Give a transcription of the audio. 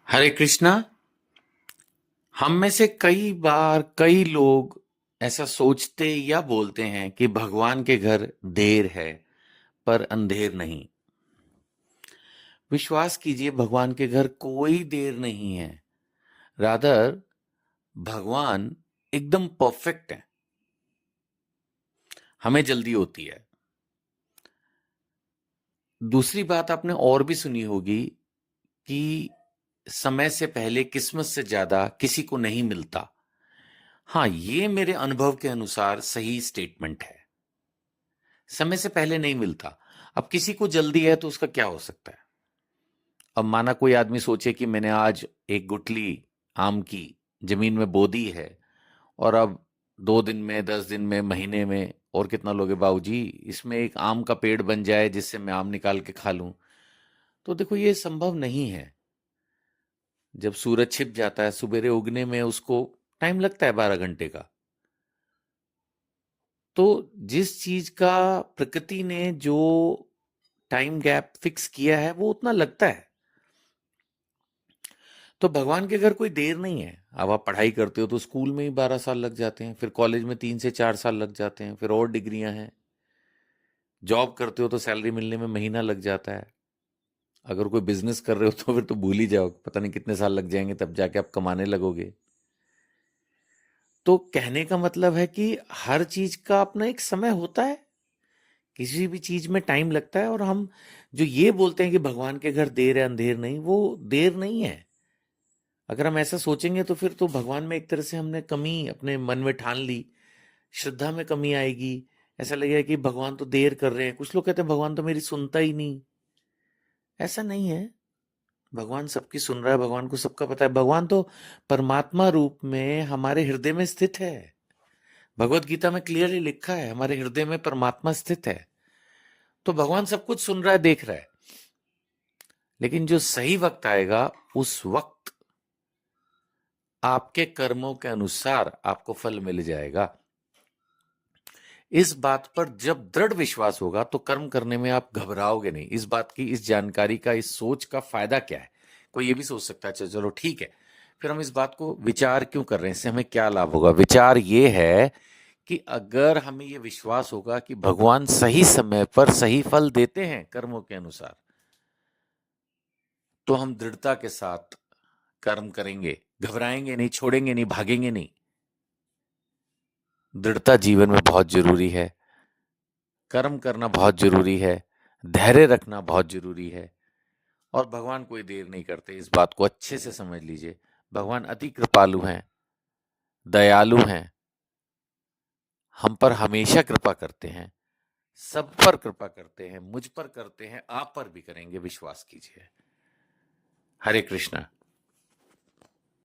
हरे कृष्णा। हम में से कई बार कई लोग ऐसा सोचते या बोलते हैं कि भगवान के घर देर है पर अंधेर नहीं। विश्वास कीजिए, भगवान के घर कोई देर नहीं है। रादर भगवान एकदम परफेक्ट है। हमें जल्दी होती है। दूसरी बात आपने और भी सुनी होगी कि समय से पहले किस्मत से ज्यादा किसी को नहीं मिलता। हाँ, ये मेरे अनुभव के अनुसार सही स्टेटमेंट है। समय से पहले नहीं मिलता। अब किसी को जल्दी है तो उसका क्या हो सकता है। अब माना कोई आदमी सोचे कि मैंने आज एक गुठली आम की जमीन में बो दी है और अब 2 दिन में, 10 दिन में, महीने में और कितना लोगे बाबूजी, इसमें एक आम का पेड़ बन जाए जिससे मैं आम निकाल के खा लूं। तो देखो, ये संभव नहीं है। जब सूरज छिप जाता है, सुबेरे उगने में उसको टाइम लगता है 12 घंटे का। तो जिस चीज का प्रकृति ने जो टाइम गैप फिक्स किया है वो उतना लगता है। तो भगवान के घर कोई देर नहीं है। अब आप पढ़ाई करते हो तो स्कूल में ही 12 साल लग जाते हैं, फिर कॉलेज में 3 से 4 साल लग जाते हैं, फिर और डिग्रियां हैं। जॉब करते हो तो सैलरी मिलने में महीना लग जाता है। अगर कोई बिजनेस कर रहे हो तो फिर तो भूल ही जाओ, पता नहीं कितने साल लग जाएंगे, तब जाके आप कमाने लगोगे। तो कहने का मतलब है कि हर चीज का अपना एक समय होता है। किसी भी चीज में टाइम लगता है। और हम जो ये बोलते हैं कि भगवान के घर देर है अंधेर नहीं, वो देर नहीं है। अगर हम ऐसा सोचेंगे तो फिर तो भगवान में एक तरह से हमने कमी अपने मन में ठान ली। श्रद्धा में कमी आएगी। ऐसा लगेगा कि भगवान तो देर कर रहे हैं। कुछ लोग कहते हैं भगवान तो मेरी सुनता ही नहीं। ऐसा नहीं है। भगवान सबकी सुन रहा है। भगवान को सबका पता है। भगवान तो परमात्मा रूप में हमारे हृदय में स्थित है। भगवत गीता में क्लियरली लिखा है, हमारे हृदय में परमात्मा स्थित है। तो भगवान सब कुछ सुन रहा है, देख रहा है। लेकिन जो सही वक्त आएगा, उस वक्त आपके कर्मों के अनुसार आपको फल मिल जाएगा। इस बात पर जब दृढ़ विश्वास होगा तो कर्म करने में आप घबराओगे नहीं। इस बात की, इस जानकारी का, इस सोच का फायदा क्या है। कोई ये भी सोच सकता है अच्छा चलो ठीक है, फिर हम इस बात को विचार क्यों कर रहे हैं, इससे हमें क्या लाभ होगा। विचार ये है कि अगर हमें ये विश्वास होगा कि भगवान सही समय पर सही फल देते हैं कर्मों के अनुसार, तो हम दृढ़ता के साथ कर्म करेंगे। घबराएंगे नहीं, छोड़ेंगे नहीं, भागेंगे नहीं। दृढ़ता जीवन में बहुत जरूरी है। कर्म करना बहुत जरूरी है। धैर्य रखना बहुत जरूरी है। और भगवान कोई देर नहीं करते, इस बात को अच्छे से समझ लीजिए। भगवान अति कृपालु हैं, दयालु हैं। हम पर हमेशा कृपा करते हैं। सब पर कृपा करते हैं, मुझ पर करते हैं, आप पर भी करेंगे, विश्वास कीजिए। हरे कृष्णा।